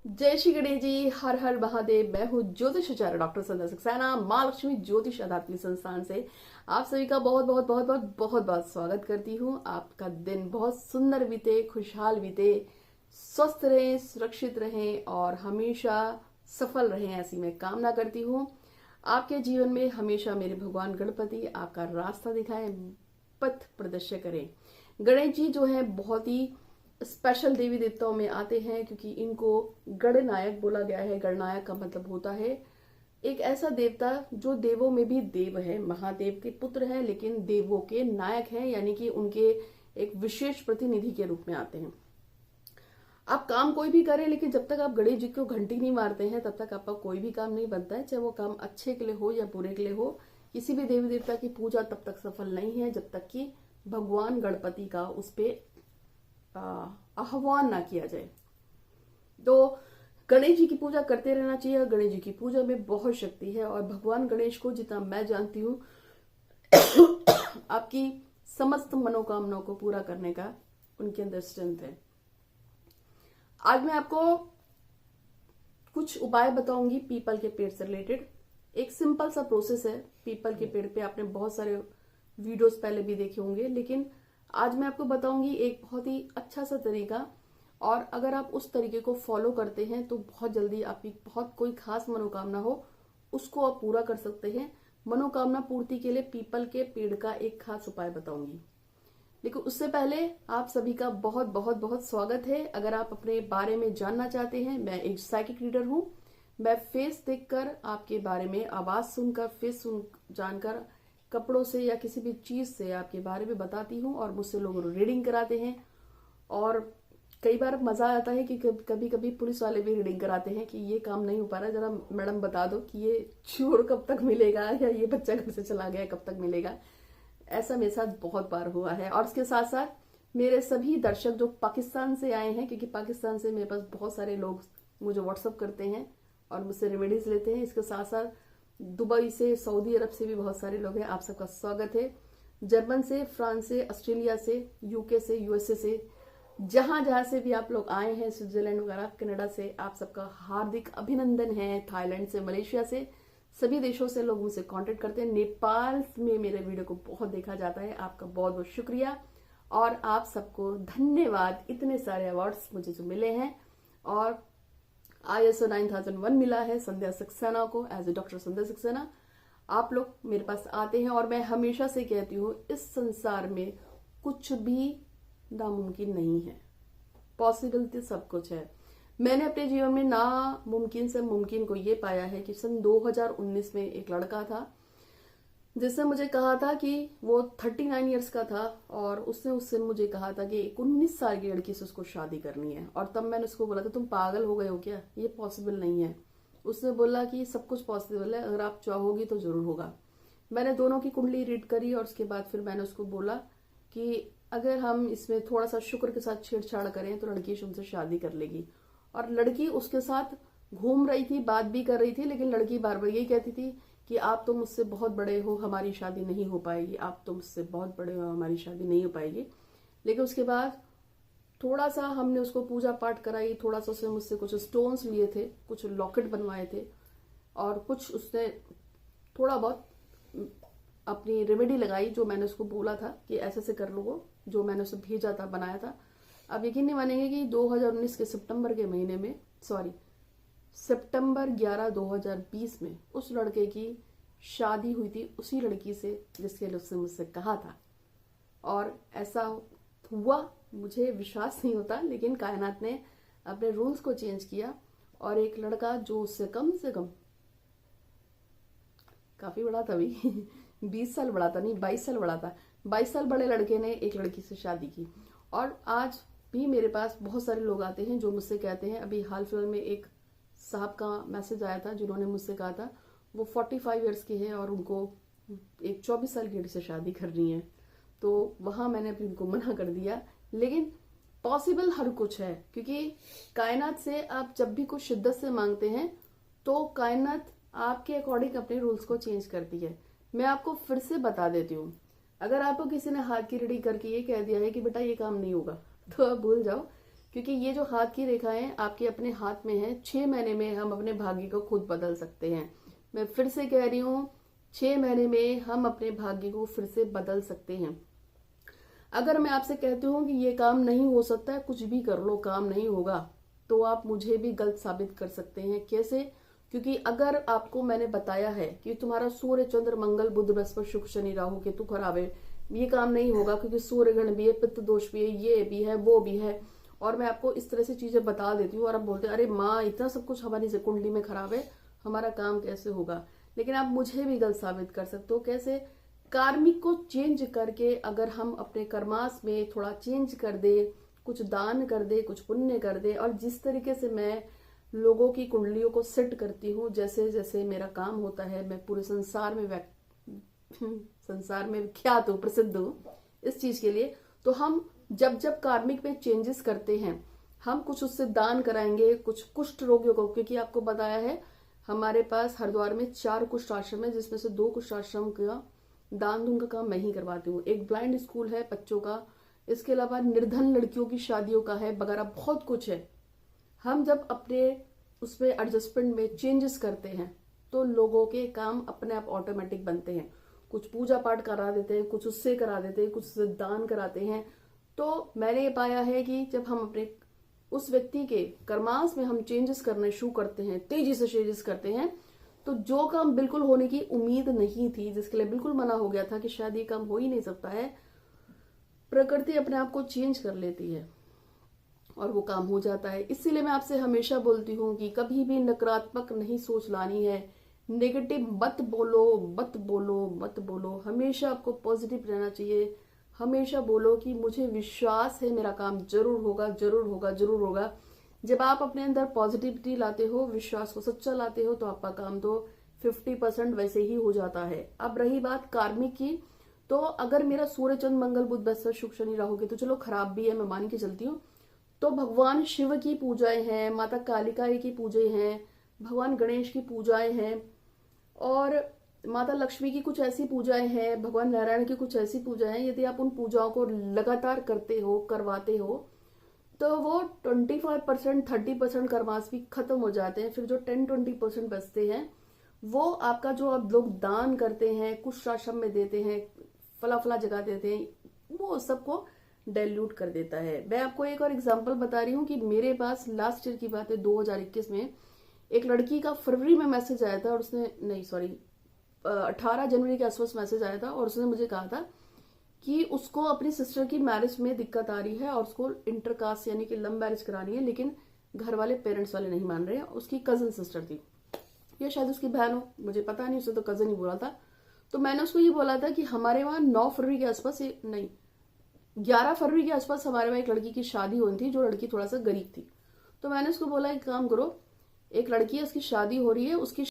जय श्री गणेश जी। हर हर महादेव। मैं हूँ ज्योतिष आचार्य डॉक्टर संध्या सक्सेना, माँ लक्ष्मी ज्योतिष आध्यात्मिक संस्थान से आप सभी का बहुत बहुत बहुत बहुत बहुत बहुत स्वागत करती हूँ। आपका दिन बहुत सुंदर बीते, खुशहाल बीते, स्वस्थ रहें, सुरक्षित रहें और हमेशा सफल रहें, ऐसी मैं कामना करती हूँ। आपके जीवन में हमेशा मेरे भगवान गणपति आपका रास्ता दिखाएं, पथ प्रदर्शक करें। गणेश जी जो है बहुत ही स्पेशल देवी देवताओं में आते हैं, क्योंकि इनको गणनायक बोला गया है। गणनायक का मतलब होता है एक ऐसा देवता जो देवों में भी देव है, महादेव के पुत्र हैं, लेकिन देवों के नायक हैं, यानी कि उनके एक विशेष प्रतिनिधि के रूप में आते हैं। आप काम कोई भी करें, लेकिन जब तक आप गणेश जी को घंटी नहीं मारते हैं तब तक आपका कोई भी काम नहीं बनता है, चाहे वो काम अच्छे के लिए हो या बुरे के लिए हो। किसी भी देवी देवता की पूजा तब तक सफल नहीं है जब तक कि भगवान गणपति का उस पर आह्वान ना किया जाए। तो गणेश जी की पूजा करते रहना चाहिए। गणेश जी की पूजा में बहुत शक्ति है और भगवान गणेश को जितना मैं जानती हूँ आपकी समस्त मनोकामनाओं को पूरा करने का उनके अंदर स्ट्रेंथ है। आज मैं आपको कुछ उपाय बताऊंगी पीपल के पेड़ से रिलेटेड। एक सिंपल सा प्रोसेस है। पीपल के पेड़ पे आपने बहुत सारे वीडियोस पहले भी देखे होंगे, लेकिन आज मैं आपको बताऊंगी एक बहुत ही अच्छा सा तरीका, और अगर आप उस तरीके को फॉलो करते हैं तो बहुत जल्दी आपकी बहुत कोई खास मनोकामना हो उसको आप पूरा कर सकते हैं। मनोकामना पूर्ति के लिए पीपल के पेड़ का एक खास उपाय बताऊंगी, लेकिन उससे पहले आप सभी का बहुत बहुत बहुत स्वागत है। अगर आप अपने बारे में जानना चाहते हैं, मैं एक साइकिक रीडर हूँ। मैं फेस देखकर आपके बारे में, आवाज सुनकर, फेस सुन जानकर, कपड़ों से या किसी भी चीज से आपके बारे में बताती हूँ, और मुझसे लोग रीडिंग कराते हैं। और कई बार मजा आता है कि कभी कभी पुलिस वाले भी रीडिंग कराते हैं कि ये काम नहीं हो पा रहा, जरा मैडम बता दो कि ये चोर कब तक मिलेगा या ये बच्चा घर से चला गया कब तक मिलेगा। ऐसा मेरे साथ बहुत बार हुआ है। और इसके साथ साथ मेरे सभी दर्शक जो पाकिस्तान से आए हैं, क्योंकि पाकिस्तान से मेरे पास बहुत सारे लोग मुझे व्हाट्सअप करते हैं और मुझसे रेमेडीज लेते हैं। इसके साथ साथ दुबई से, सऊदी अरब से भी बहुत सारे लोग हैं। आप सबका स्वागत है। जर्मन से, फ्रांस से, ऑस्ट्रेलिया से, यूके से, यूएसए से, जहां जहां से भी आप लोग आए हैं, स्विट्जरलैंड वगैरह, कनाडा से, आप सबका हार्दिक अभिनंदन है। थाईलैंड से, मलेशिया से, सभी देशों से लोग मुझसे कांटेक्ट करते हैं। नेपाल में मेरे वीडियो को बहुत देखा जाता है। आपका बहुत बहुत शुक्रिया और आप सबको धन्यवाद। इतने सारे अवार्ड्स मुझे जो मिले हैं, और ISO 9001 मिला है संध्या सक्सेना को, एज ए डॉक्टर संध्या सक्सेना। आप लोग मेरे पास आते हैं और मैं हमेशा से कहती हूँ इस संसार में कुछ भी नामुमकिन नहीं है। पॉसिबिलिटी सब कुछ है। मैंने अपने जीवन में नामुमकिन से मुमकिन को ये पाया है कि सन 2019 में एक लड़का था जिसने मुझे कहा था कि वो 39 इयर्स का था, और उसने उससे मुझे कहा था कि एक 19 साल की लड़की से उसको शादी करनी है। और तब मैंने उसको बोला था तुम पागल हो गए हो क्या, ये पॉसिबल नहीं है। उसने बोला कि सब कुछ पॉसिबल है, अगर आप चाहोगी तो जरूर होगा। मैंने दोनों की कुंडली रीड करी और उसके बाद फिर मैंने उसको बोला कि अगर हम इसमें थोड़ा सा शुक्र के साथ छेड़छाड़ करें तो लड़की उनसे शादी कर लेगी। और लड़की उसके साथ घूम रही थी, बात भी कर रही थी, लेकिन लड़की बार बार यही कहती थी कि आप तो मुझसे बहुत बड़े हो, हमारी शादी नहीं हो पाएगी, आप तो मुझसे बहुत बड़े हो, हमारी शादी नहीं हो पाएगी। लेकिन उसके बाद थोड़ा सा हमने उसको पूजा पाठ कराई, थोड़ा सा उसने मुझसे कुछ स्टोन्स लिए थे, कुछ लॉकेट बनवाए थे, और कुछ उसने थोड़ा बहुत अपनी रेमेडी लगाई जो मैंने उसको बोला था कि ऐसे से कर लो, जो मैंने उसे भेजा था, बनाया था। अब यकीन नहीं मानेंगे कि 2019 के सितंबर के महीने में, सितंबर 11 2020 में उस लड़के की शादी हुई थी उसी लड़की से जिसके लिए उसने मुझसे कहा था। और ऐसा हुआ, मुझे विश्वास नहीं होता, लेकिन कायनात ने अपने रूल्स को चेंज किया और एक लड़का जो उससे कम से कम, काफी बड़ा था भी 20 साल बड़ा था, नहीं 22 साल बड़ा था, 22 साल बड़े लड़के ने एक लड़की से शादी की। और आज भी मेरे पास बहुत सारे लोग आते हैं जो मुझसे कहते हैं, अभी हाल फिलहाल में एक साहब का मैसेज आया था जिन्होंने मुझसे कहा था वो 45 इयर्स के हैं और उनको एक 24 साल की लड़की से शादी करनी है। तो वहां मैंने अपनी उनको मना कर दिया, लेकिन पॉसिबल हर कुछ है, क्योंकि कायनात से आप जब भी कुछ शिद्दत से मांगते हैं तो कायनात आपके अकॉर्डिंग अपने रूल्स को चेंज करती है। मैं आपको फिर से बता देती हूँ, अगर आपको किसी ने हाथ की रीडिंग करके ये कह दिया है कि बेटा ये काम नहीं होगा, तो आप भूल जाओ। क्योंकि ये जो हाथ की रेखाएं आपके अपने हाथ में है, 6 महीने में हम अपने भाग्य को खुद बदल सकते हैं। मैं फिर से कह रही हूँ, 6 महीने में हम अपने भाग्य को फिर से बदल सकते हैं। अगर मैं आपसे कहती हूँ कि ये काम नहीं हो सकता है, कुछ भी कर लो काम नहीं होगा, तो आप मुझे भी गलत साबित कर सकते हैं। कैसे? क्योंकि अगर आपको मैंने बताया है कि तुम्हारा सूर्य चंद्र मंगल बुध बृहस्पति शुक्र शनि राहु केतु खराब है, ये काम नहीं होगा क्योंकि सूर्य ग्रहण भी है, पित्त दोष भी है, ये भी है, वो भी है, और मैं आपको इस तरह से चीजें बता देती हूँ और आप बोलते हैं अरे माँ इतना सब कुछ हमारी कुंडली में खराब है, हमारा काम कैसे होगा। लेकिन आप मुझे भी गलत साबित कर सकते हो। कैसे? कार्मिक को चेंज करके अगर हम अपने कर्मास में थोड़ा चेंज कर दे, कुछ दान कर दे, कुछ पुण्य कर दे, और जिस तरीके से मैं लोगों की कुंडलियों को सेट करती हूँ, जैसे जैसे मेरा काम होता है, मैं पूरे संसार में विख्यात हूँ, प्रसिद्ध हूँ इस चीज के लिए। तो हम जब जब कार्मिक में चेंजेस करते हैं, हम कुछ उससे दान कराएंगे, कुछ कुष्ठ रोगियों को, क्योंकि आपको बताया है हमारे पास हरिद्वार में 4 कुष्ठ आश्रम है, जिसमें से 2 कुष्ठ आश्रम का दान दून का काम मैं ही करवाती हूँ। एक ब्लाइंड स्कूल है बच्चों का, इसके अलावा निर्धन लड़कियों की शादियों का है वगैरह, बहुत कुछ है। हम जब अपने उसमें एडजस्टमेंट में चेंजेस करते हैं तो लोगों के काम अपने आप ऑटोमेटिक बनते हैं। कुछ पूजा पाठ करा देते हैं, कुछ उससे करा देते हैं, कुछ उससे दान कराते हैं। तो मैंने ये पाया है कि जब हम अपने उस व्यक्ति के कर्मांश में हम चेंजेस करने शुरू करते हैं, तेजी से चेंजेस करते हैं, तो जो काम बिल्कुल होने की उम्मीद नहीं थी, जिसके लिए बिल्कुल मना हो गया था कि शायद ये काम हो ही नहीं सकता है, प्रकृति अपने आप को चेंज कर लेती है और वो काम हो जाता है। इसीलिए मैं आपसे हमेशा बोलती हूँ कि कभी भी नकारात्मक नहीं सोच लानी है, नेगेटिव मत बोलो, मत बोलो, मत बोलो। हमेशा आपको पॉजिटिव रहना चाहिए। हमेशा बोलो कि मुझे विश्वास है मेरा काम जरूर होगा, जरूर होगा, जरूर होगा। जब आप अपने अंदर पॉजिटिविटी लाते हो, विश्वास को सच्चा लाते हो, तो आपका काम तो 50% वैसे ही हो जाता है। अब रही बात कार्मिक की, तो अगर मेरा सूर्य चंद्र मंगल बुध बृहस्पति शुक्र शनि राहु के, तो चलो खराब भी है, मैं मान के चलती हूँ, तो भगवान शिव की पूजाएं हैं, माता कालिका की पूजाएं हैं, भगवान गणेश की पूजाएं हैं, और माता लक्ष्मी की कुछ ऐसी पूजाएं हैं, भगवान नारायण की कुछ ऐसी पूजाएं हैं। यदि आप उन पूजाओं को लगातार करते हो, करवाते हो, तो वो 25% 30% कर्मास भी खत्म हो जाते हैं। फिर जो 10-20% बचते हैं, वो आपका जो आप लोग दान करते हैं, कुछ आश्रम में देते हैं, फला फला जगह देते हैं, वो सबको डाइल्यूट कर देता है। मैं आपको एक और एग्जांपल बता रही हूँ कि मेरे पास लास्ट ईयर की बात है, 2021 में एक लड़की का फरवरी में मैसेज आया था, और उसने 18 जनवरी के आसपास मैसेज आया था, और उसने मुझे कहा था कि उसको अपनी सिस्टर की मैरिज में दिक्कत आ रही है और उसको इंटरकास्ट यानी कि लव मैरिज करानी है, लेकिन घर वाले पेरेंट्स वाले नहीं मान रहे हैं। उसकी कजन सिस्टर थी, या शायद उसकी बहन हो, मुझे पता नहीं, उसे तो कजन ही बोला था। तो मैंने उसको ये बोला था कि हमारे वहां 9 फरवरी के आसपास, नहीं 11 फरवरी के आसपास हमारे वहां एक लड़की की शादी होनी थी, जो लड़की थोड़ा सा गरीब थी। तो मैंने उसको बोला एक काम करो, एक लड़की है, उसकी शादी हो रही है, उसकी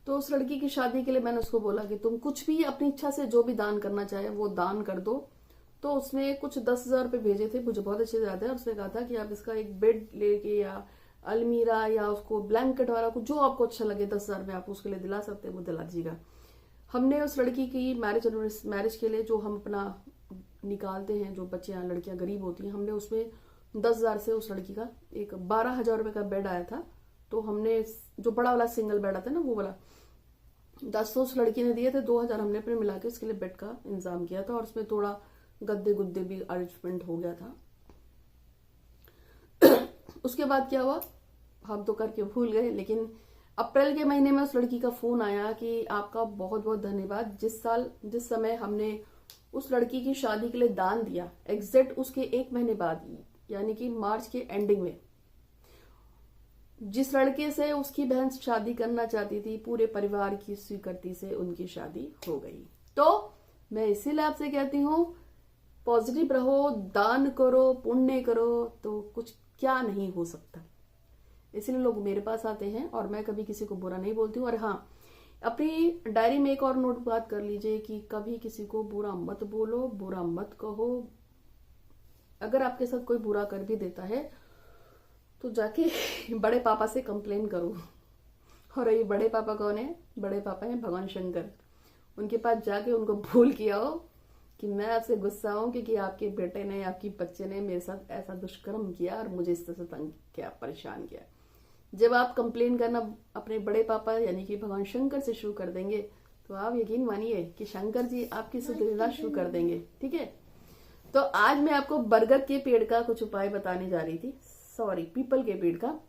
तो उस लड़की की शादी के लिए मैंने उसको बोला कि तुम कुछ भी अपनी इच्छा से जो भी दान करना चाहे वो दान कर दो। तो उसने कुछ 10,000 रुपये भेजे थे, मुझे बहुत अच्छे से याद है। उसने कहा था कि आप इसका एक बेड लेके या अलमीरा या उसको ब्लैंकेट वाला कुछ जो आपको अच्छा लगे 10,000 में आप उसके लिए दिला सकते हैं, वो दिला दीजिएगा। हमने उस लड़की की मैरिज के लिए जो हम अपना निकालते हैं, जो बच्चियां लड़कियां गरीब होती हैं, हमने उसमें 10,000 से उस लड़की का एक 12,000 रुपये का बेड आया था। तो हमने जो बड़ा वाला सिंगल बेड आता है ना, वो वाला 10 उस लड़की ने दिए थे, 2,000 हमने अपने मिला के उसके लिए बेड का इंतजाम किया था, और उसमें थोड़ा गद्दे गुद्दे भी अरेंजमेंट हो गया था। उसके बाद क्या हुआ, हम तो करके भूल गए, लेकिन अप्रैल के महीने में उस लड़की का फोन आया कि आपका बहुत बहुत धन्यवाद, जिस समय हमने उस लड़की की शादी के लिए दान दिया, एग्जैक्ट उसके 1 महीने बाद, यानी कि मार्च के एंडिंग में, जिस लड़के से उसकी बहन शादी करना चाहती थी, पूरे परिवार की स्वीकृति से उनकी शादी हो गई। तो मैं इसीलिए आपसे कहती हूँ पॉजिटिव रहो, दान करो, पुण्य करो, तो कुछ क्या नहीं हो सकता। इसलिए लोग मेरे पास आते हैं और मैं कभी किसी को बुरा नहीं बोलती हूँ। और हाँ, अपनी डायरी में एक और नोट बात कर लीजिए कि कभी किसी को बुरा मत बोलो, बुरा मत कहो। अगर आपके साथ कोई बुरा कर भी देता है तो जाके बड़े पापा से कंप्लेन करो। और ये बड़े पापा कौन है? बड़े पापा हैं भगवान शंकर। उनके पास जाके उनको भूल के आओ कि मैं आपसे गुस्सा हूं क्योंकि आपके बेटे ने, आपकी बच्चे ने मेरे साथ ऐसा दुष्कर्म किया और मुझे इस तरह से तंग किया, परेशान किया। जब आप कंप्लेन करना अपने बड़े पापा यानी कि भगवान शंकर से शुरू कर देंगे तो आप यकीन मानिए कि शंकर जी आपकी सुधरना शुरू कर देंगे। ठीक है, तो आज मैं आपको बरगद के पेड़ का कुछ उपाय बताने जा रही थी, सॉरी पीपल के पेड़ का।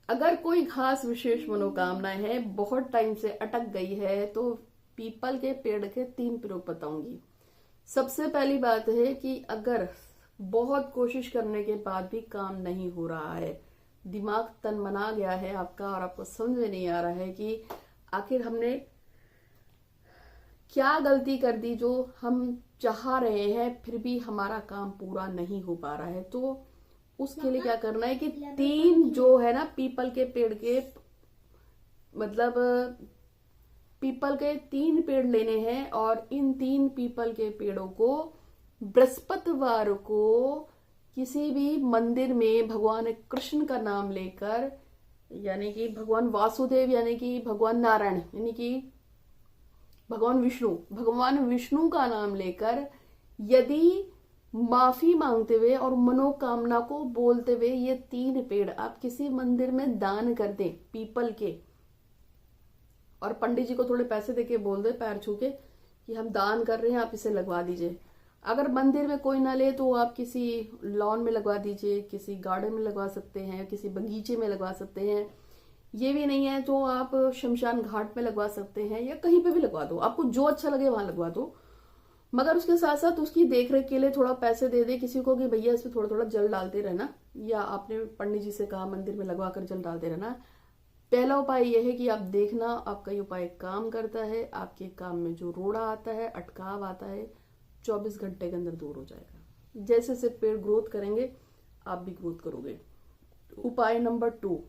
अगर कोई खास विशेष मनोकामना है, बहुत टाइम से अटक गई है, तो पीपल के पेड़ के 3 प्रयोग बताऊंगी। सबसे पहली बात है कि अगर बहुत कोशिश करने के बाद भी काम नहीं हो रहा है, दिमाग तनमना गया है आपका और आपको समझ में नहीं आ रहा है कि आखिर हमने क्या गलती कर दी जो हम चाह रहे हैं फिर भी हमारा काम पूरा नहीं हो पा रहा है, तो उसके लिए क्या करना है कि 3 जो है ना पीपल के पेड़ के, मतलब पीपल के 3 पेड़ लेने हैं और इन 3 पीपल के पेड़ों को बृहस्पतिवार को किसी भी मंदिर में भगवान कृष्ण का नाम लेकर, यानी कि भगवान वासुदेव यानी कि भगवान नारायण यानी कि भगवान विष्णु का नाम लेकर यदि माफी मांगते हुए और मनोकामना को बोलते हुए ये 3 पेड़ आप किसी मंदिर में दान कर दें पीपल के, और पंडित जी को थोड़े पैसे देके बोल दे पैर छू के कि हम दान कर रहे हैं, आप इसे लगवा दीजिए। अगर मंदिर में कोई ना ले तो आप किसी लॉन में लगवा दीजिए, किसी गार्डन में लगवा सकते हैं, किसी बगीचे में लगवा सकते हैं। ये भी नहीं है तो आप शमशान घाट में लगवा सकते हैं या कहीं पे भी लगवा दो, आपको जो अच्छा लगे वहां लगवा दो। मगर उसके साथ साथ उसकी देखरेख के लिए थोड़ा पैसे दे दे किसी को कि भैया इसमें थोड़ा थोड़ा जल डालते रहना, या आपने पंडित जी से कहा मंदिर में लगवा कर जल डालते रहना। पहला उपाय यह है कि आप देखना आपका ये उपाय काम करता है, आपके काम में जो रोड़ा आता है, अटकाव आता है, 24 घंटे के अंदर दूर हो जाएगा। जैसे जैसे पेड़ ग्रोथ करेंगे आप भी ग्रोथ करोगे। उपाय नंबर 2,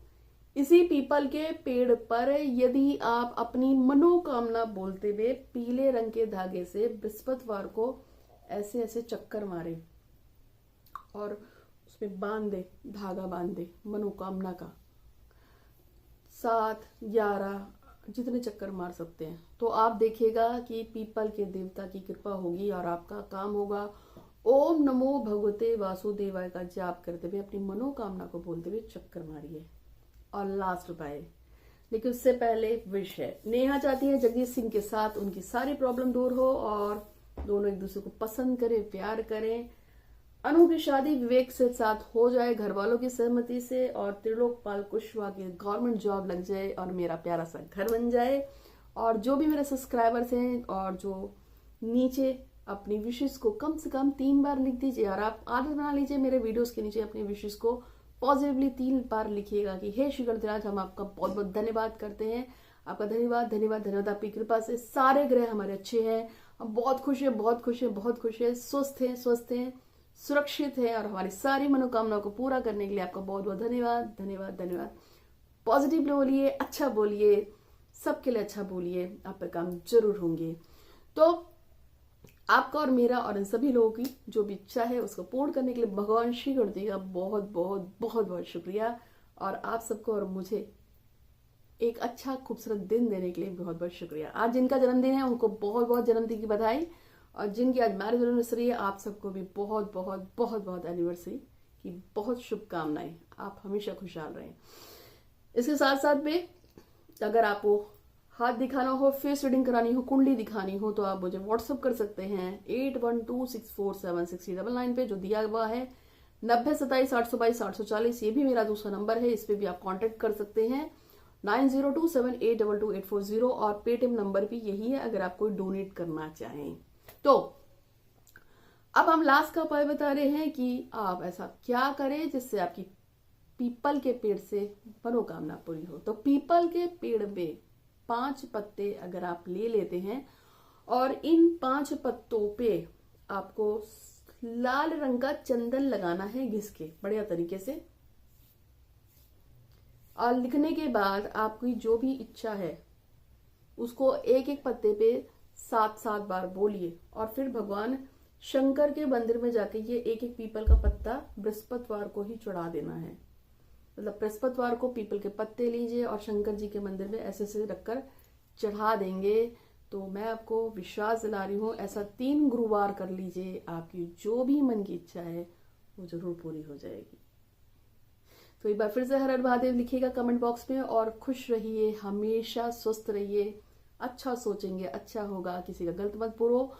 इसी पीपल के पेड़ पर यदि आप अपनी मनोकामना बोलते हुए पीले रंग के धागे से बृहस्पतिवार को ऐसे ऐसे चक्कर मारे और उसमें बांध दे, धागा बांध दे मनोकामना का, 7, 11 जितने चक्कर मार सकते हैं, तो आप देखिएगा कि पीपल के देवता की कृपा होगी और आपका काम होगा। ओम नमो भगवते वासुदेवाय का जाप करते हुए अपनी मनोकामना को बोलते हुए चक्कर मारिए। और लास्ट उपाय, लेकिन उससे पहले विश है, नेहा चाहती है जगदीश सिंह के साथ उनकी सारी प्रॉब्लम दूर हो और दोनों एक दूसरे को पसंद करें, प्यार करें। अनु की शादी विवेक से साथ हो जाए घर वालों की सहमति से, और त्रिलोकपाल कुशवाहा की गवर्नमेंट जॉब लग जाए और मेरा प्यारा सा घर बन जाए। और जो भी मेरे सब्सक्राइबर्स हैं और जो नीचे अपनी विशेष को कम से कम 3 बार लिख दीजिए, और आप आदत बना लीजिए मेरे वीडियोस के नीचे अपनी विशेष को पॉजिटिवली 3 बार लिखिएगा कि हे श्री गणराज, हम आपका बहुत बहुत धन्यवाद करते हैं। आपका धन्यवाद धन्यवाद धन्यवाद। आपकी कृपा से सारे ग्रह हमारे अच्छे हैं, हम बहुत खुश हैं, बहुत खुश हैं, बहुत खुश हैं, स्वस्थ हैं, सुरक्षित है, और हमारी सारी मनोकामनाओं को पूरा करने के लिए आपका बहुत बहुत धन्यवाद धन्यवाद धन्यवाद। पॉजिटिव बोलिए, अच्छा बोलिए, सबके लिए अच्छा बोलिए, आप पर काम जरूर होंगे। तो आपका और मेरा और इन सभी लोगों की जो भी इच्छा है उसको पूर्ण करने के लिए भगवान श्री गणपति का बहुत बहुत बहुत बहुत शुक्रिया, और आप सबको और मुझे एक अच्छा खूबसूरत दिन देने के लिए बहुत बहुत शुक्रिया। आज जिनका जन्मदिन है उनको बहुत बहुत जन्मदिन की बधाई, और जिनकी आज मैरिज एनिवर्सरी है आप सबको भी बहुत बहुत बहुत बहुत एनिवर्सरी की बहुत शुभकामनाएं। आप हमेशा खुशहाल रहें। इसके साथ साथ में अगर आपको हाथ दिखाना हो, फेस रीडिंग करानी हो, कुंडली दिखानी हो, तो आप मुझे व्हाट्सअप कर सकते हैं 8126476099 पे जो दिया हुआ है, 9027822840। ये भी मेरा दूसरा नंबर है, इस पे भी आप कांटेक्ट कर सकते हैं 9027822840, और पेटीएम नंबर भी यही है अगर आप कोई डोनेट करना चाहें। तो अब हम लास्ट का उपाय बता रहे हैं कि आप ऐसा क्या करें जिससे आपकी पीपल के पेड़ से मनोकामना पूरी हो। तो पीपल के पेड़ में 5 पत्ते अगर आप ले लेते हैं, और इन 5 पत्तों पे आपको लाल रंग का चंदन लगाना है घिस के बढ़िया तरीके से, और लिखने के बाद आपकी जो भी इच्छा है उसको एक एक पत्ते पे 7-7 बार बोलिए, और फिर भगवान शंकर के मंदिर में जाके ये एक एक पीपल का पत्ता बृहस्पतिवार को ही चढ़ा देना है। मतलब बृहस्पतिवार को पीपल के पत्ते लीजिए और शंकर जी के मंदिर में ऐसे ऐसे रखकर चढ़ा देंगे, तो मैं आपको विश्वास दिला रही हूँ, ऐसा 3 गुरुवार कर लीजिए, आपकी जो भी मन की इच्छा है वो जरूर पूरी हो जाएगी। तो एक बार फिर से हर हर महादेव लिखिएगा कमेंट बॉक्स में, और खुश रहिए, हमेशा स्वस्थ रहिए, अच्छा सोचेंगे अच्छा होगा, किसी का गलत मत बोलो।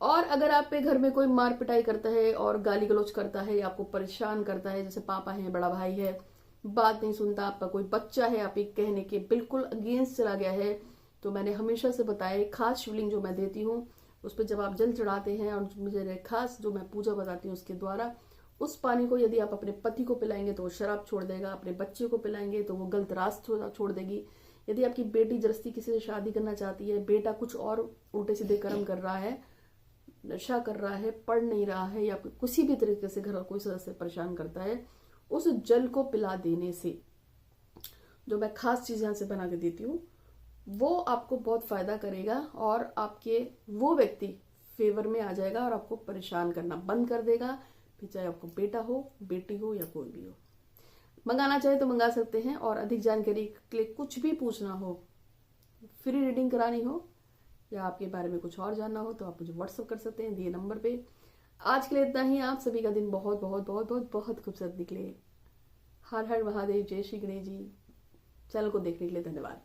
और अगर आप पे घर में कोई मार पिटाई करता है और गाली गलौज करता है या आपको परेशान करता है, जैसे पापा है, बड़ा भाई है, बात नहीं सुनता, आपका कोई बच्चा है आप एक कहने के बिल्कुल अगेंस्ट चला गया है, तो मैंने हमेशा से बताया खास शिवलिंग जो मैं देती हूँ उस पर जब आप जल चढ़ाते हैं और मुझे खास जो मैं पूजा बताती हूँ उसके द्वारा, उस पानी को यदि आप अपने पति को पिलाएंगे तो वो शराब छोड़ देगा, अपने बच्चे को पिलाएंगे तो वो गलत रास्ते छोड़ देगी। यदि आपकी बेटी जबरदस्ती किसी से शादी करना चाहती है, बेटा कुछ और उल्टे सीधे कर्म कर रहा है, नशा कर रहा है, पढ़ नहीं रहा है, या किसी भी तरीके से घर का कोई सदस्य परेशान करता है, उस जल को पिला देने से, जो मैं खास चीज यहाँ से बना के देती हूँ, वो आपको बहुत फायदा करेगा और आपके वो व्यक्ति फेवर में आ जाएगा और आपको परेशान करना बंद कर देगा, फिर चाहे आपको बेटा हो, बेटी हो या कोई भी हो। मंगाना चाहे तो मंगा सकते हैं, और अधिक जानकारी के लिए कुछ भी पूछना हो, फ्री रीडिंग करानी हो या आपके बारे में कुछ और जानना हो तो आप मुझे व्हाट्सअप कर सकते हैं दिए नंबर पे। आज के लिए इतना ही। आप सभी का दिन बहुत बहुत बहुत बहुत बहुत खूबसूरत निकले। हर हर महादेव, जय श्री गणेश जी। चैनल को देखने के लिए धन्यवाद।